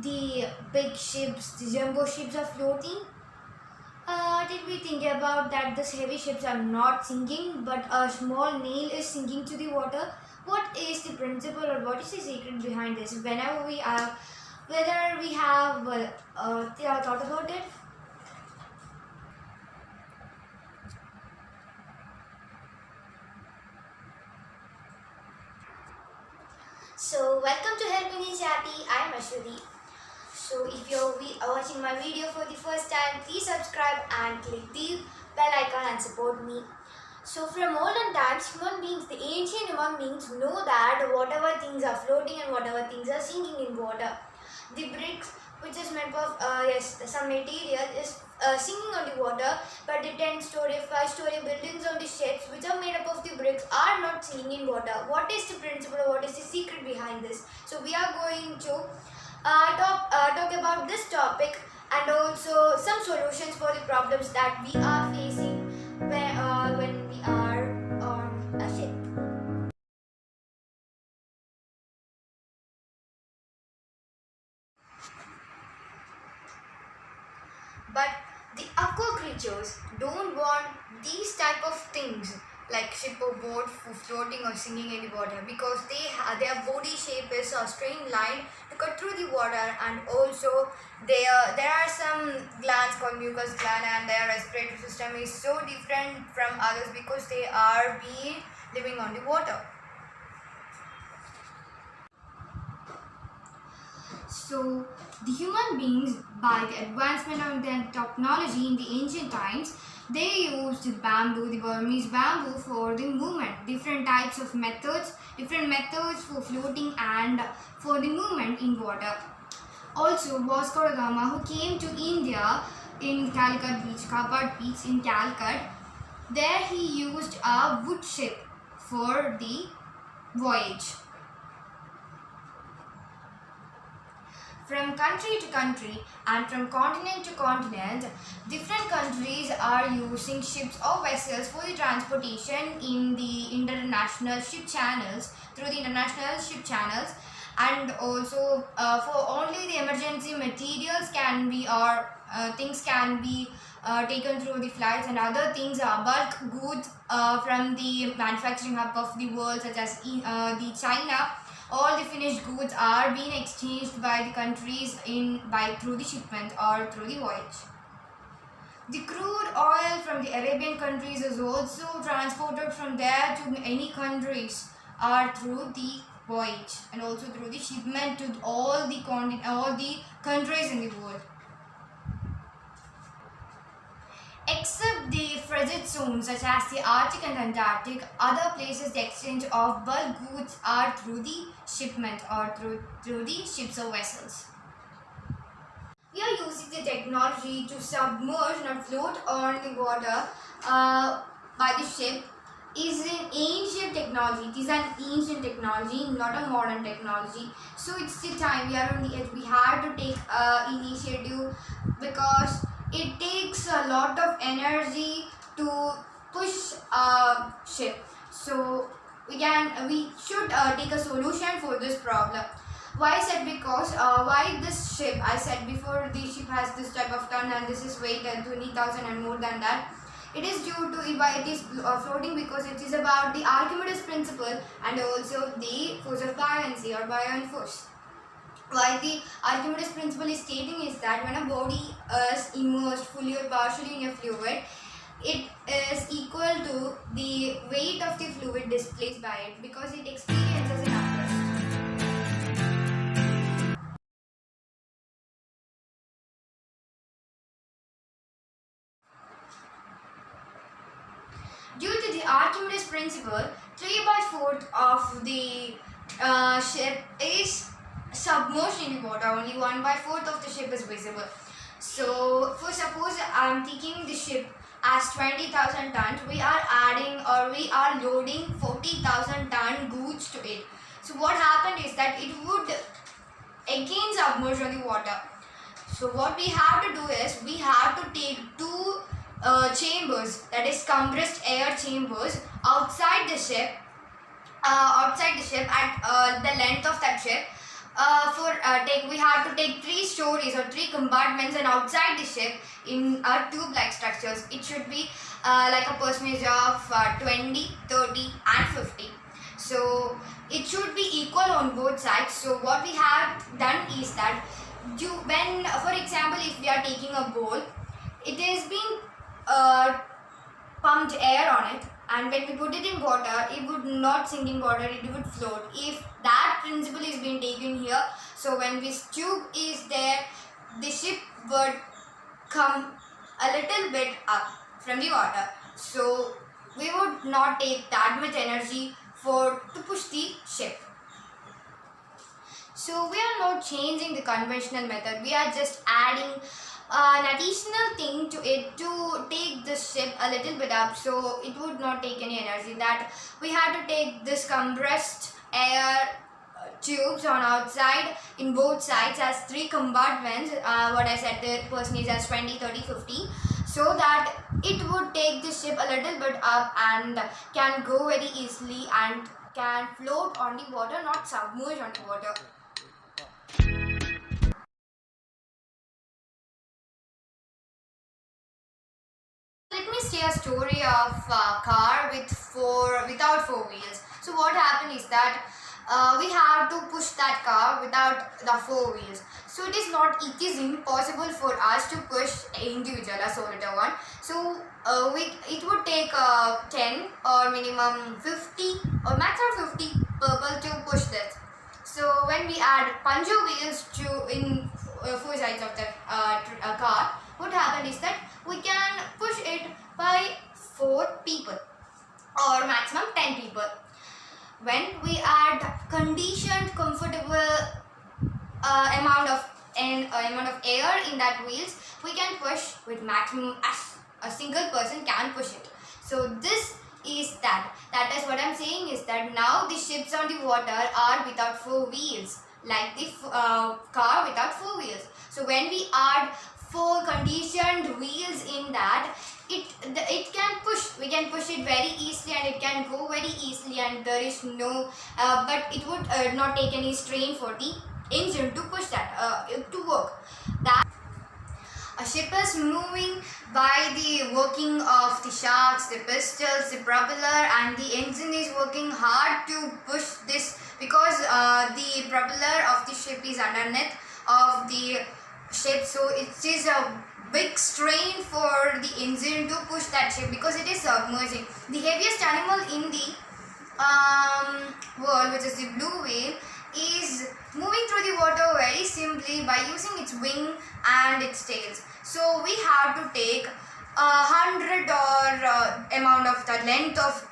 the big ships, the jumbo ships are floating? Did we think about that these heavy ships are not sinking, but a small nail is sinking to the water? What is the principle or what is the secret behind this? Whether we have thought about it? So, welcome to Helping in Chatty. I'm Ashwati. So if you're watching my video for the first time, please subscribe and click the bell icon and support me. So from olden times, human beings, the ancient human beings know that whatever things are floating and whatever things are sinking in water. The bricks, which is made of some material, is sinking on the water, but the 10-story, 5-story buildings on the ships, which are made up of the bricks, are not sinking in water. What is the principle? What is the secret behind this? So we are going to talk about this topic and also some solutions for the problems that we are facing when we are on a ship. But the aqua creatures don't want these type of things like ship or boat for floating or sinking in the water, because their body shape is a streamlined to cut through the water, and also there are some glands called mucus gland, and their respiratory system is so different from others because they are living on the water. So the human beings, by the advancement of their technology in the ancient times, they used bamboo, the Burmese bamboo, for the movement. Different types of methods, different methods for floating and for the movement in water. Also, Vasco da Gama, who came to India in Calicut Beach, Kapat Beach in Calicut, there he used a wood ship for the voyage. From country to country and from continent to continent, different countries are using ships or vessels for the transportation in the international ship channels, through the international ship channels, and also for only the emergency materials can be or things can be taken through the flights, and other things are bulk goods from the manufacturing hub of the world, such as the China. All the finished goods are being exchanged by the countries through the shipment or through the voyage. The crude oil from the Arabian countries is also transported from there to any countries or through the voyage, and also through the shipment to all the countries in the world. Except the frigid zones such as the Arctic and Antarctic, other places the exchange of bulk goods are through the shipment or through the ships or vessels. We are using the technology to submerge and float on the water by the ship. Is an ancient technology. It is an ancient technology, not a modern technology. So it's the time we are on the edge. We have to take initiative, because it takes a lot of energy to push a ship. So we should take a solution for this problem. Why I said because why this ship? I said before, the ship has this type of ton and this is weight and 20,000 and more than that. It is due to why it is floating, because it is about the Archimedes principle and also the force of buoyancy or buoyant force. Why the Archimedes principle is stating is that when a body is immersed fully or partially in a fluid, it is equal to the weight of the fluid displaced by it, because it experiences an upthrust. Due to the Archimedes principle, 3/4 of the ship is submerged in the water. Only 1/4 of the ship is visible. So, for suppose I am taking the ship as 20,000 tons, we are adding or we are loading 40,000 ton goods to it. So, what happened is that it would again submerge on the water. So, what we have to do is we have to take two chambers, that is compressed air chambers, outside the ship at the length of that ship, we have to take 3 stories or 3 compartments, and outside the ship in tube-like structures, it should be like a percentage of 20, 30, and 50. So it should be equal on both sides. So what we have done is that when, for example, if we are taking a bowl, it is being pumped air on it, and when we put it in water, it would not sink in water, it would float. If that principle is being taken here, so when this tube is there, the ship would come a little bit up from the water. So we would not take that much energy to push the ship. So we are not changing the conventional method, we are just adding an additional thing to it to take the ship a little bit up, so it would not take any energy. That we had to take this compressed air tubes on outside in both sides as 3 compartments, what I said, the percentage as 20, 30, 50, so that it would take the ship a little bit up and can go very easily and can float on the water, not submerge on the water. Let me say a story of a car without 4 wheels. So what happened is that we have to push that car without the 4 wheels. So it is impossible for us to push individual a solitary one. So it would take 10 or minimum 50 or maximum 50 people to push this. So when we add puncture wheels in 4 sides of the car, what happened is that we can push it by 4 people or maximum 10 people. When we add conditioned, comfortable amount of air in that wheels, we can push with maximum as a single person can push it. So this is that is what I'm saying is that now the ships on the water are without 4 wheels, like the car without 4 wheels. So when we add 4 conditioned wheels in that, it can push. We can push it very easily and it can go very easily, and there is no but it would not take any strain for the engine to push that to work. That a ship is moving by the working of the shafts, the pistols, the propeller, and the engine is working hard to push this, because the propeller of the ship is underneath of the ship, so it is a big strain for the engine to push that ship because it is submerging. The heaviest animal in the world, which is the blue whale, is moving through the water very simply by using its wing and its tails. So we have to take 100 or amount of the length of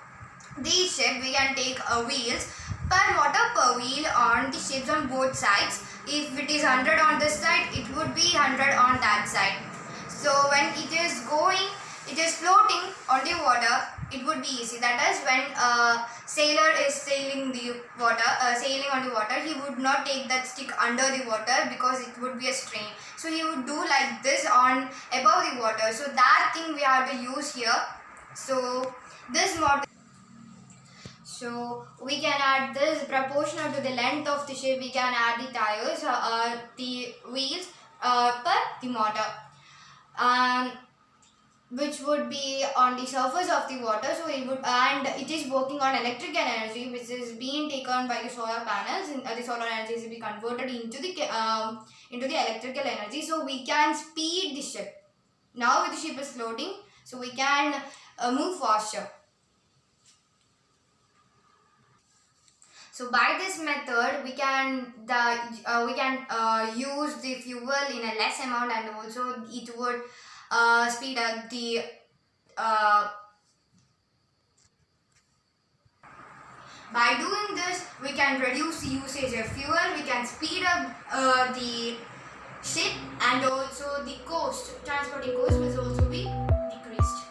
the ship. We can take wheels per water per wheel on the ships on both sides. If it is 100 on this side, it would be 100 on that side. So when it is going, it is floating on the water, it would be easy. That is when a sailor is sailing on the water, he would not take that stick under the water because it would be a strain. So he would do like this on above the water. So that thing we have to use here. So this motor. So we can add this proportional to the length of the ship. We can add the tires, the wheels per the motor, which would be on the surface of the water. So it is working on electrical energy, which is being taken by the solar panels. The solar energy is being converted into the electrical energy. So we can speed the ship. Now the ship is floating, so we can move faster. So by this method, we can use the fuel in a less amount, and also it would speed up the by doing this, we can reduce the usage of fuel, we can speed up the ship, and also the transporting cost will also be decreased.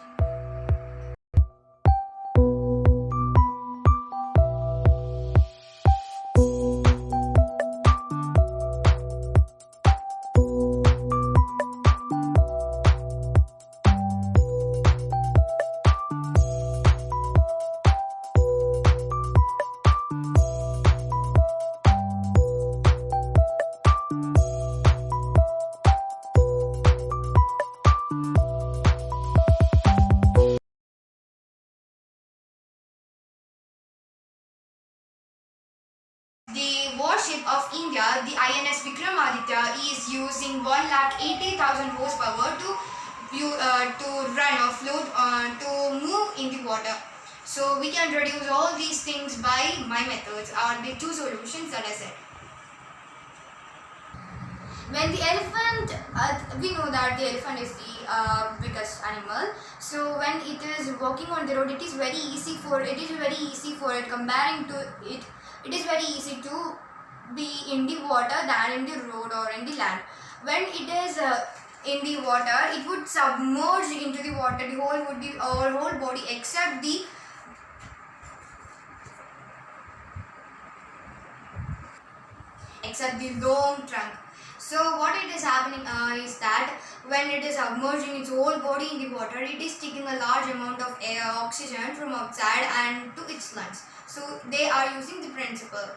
is using 180,000 horsepower to run or float to move in the water. So we can reduce all these things by my methods or the two solutions that I said. When the elephant, we know that the elephant is the biggest animal. So when it is walking on the road, it is very easy for it comparing to it. It is very easy to be in the water than in the road or in the land. When it is in the water, it would submerge into the water. The whole would be our whole body except the long trunk. So what it is happening is that when it is submerging its whole body in the water, it is taking a large amount of air, oxygen from outside and to its lungs. So they are using the principle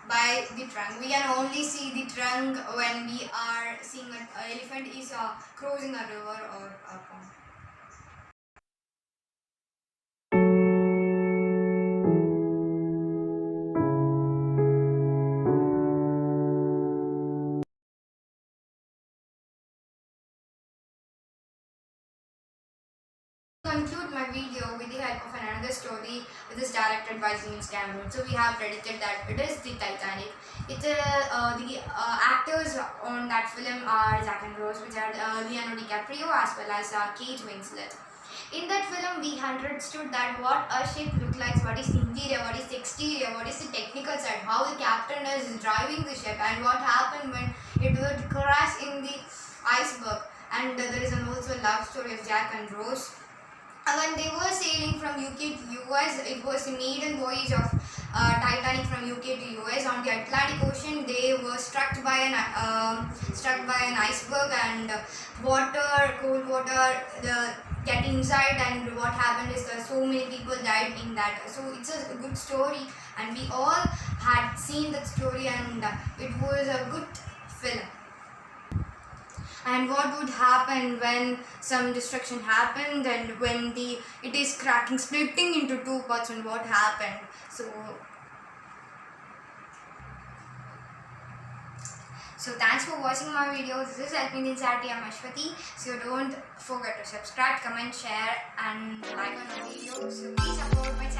by the trunk. We can only see the trunk when we are seeing an elephant is crossing a river or a pond. Conclude my video with the help of another story which is directed by James Cameron. So we have predicted that it is the Titanic. The actors on that film are Jack and Rose, which are Leonardo DiCaprio as well as Kate Winslet. In that film, we understood that what a ship looks like, what is the interior, what is the exterior, what is the technical side, how the captain is driving the ship, and what happened when it would crash in the iceberg. And there is also a love story of Jack and Rose. When they were sailing from UK to US, it was the maiden voyage of Titanic from UK to US. On the Atlantic Ocean, they were struck by an iceberg, and cold water, get inside, and what happened is that so many people died in that. So it's a good story, and we all had seen that story, and it was a good film. And what would happen when some destruction happened, and when it is cracking, splitting into two parts, and what happened. So thanks for watching my video. This is Helping Insanity. I'm Ashwati. So don't forget to subscribe, comment, share and like on our video. So please support my channel.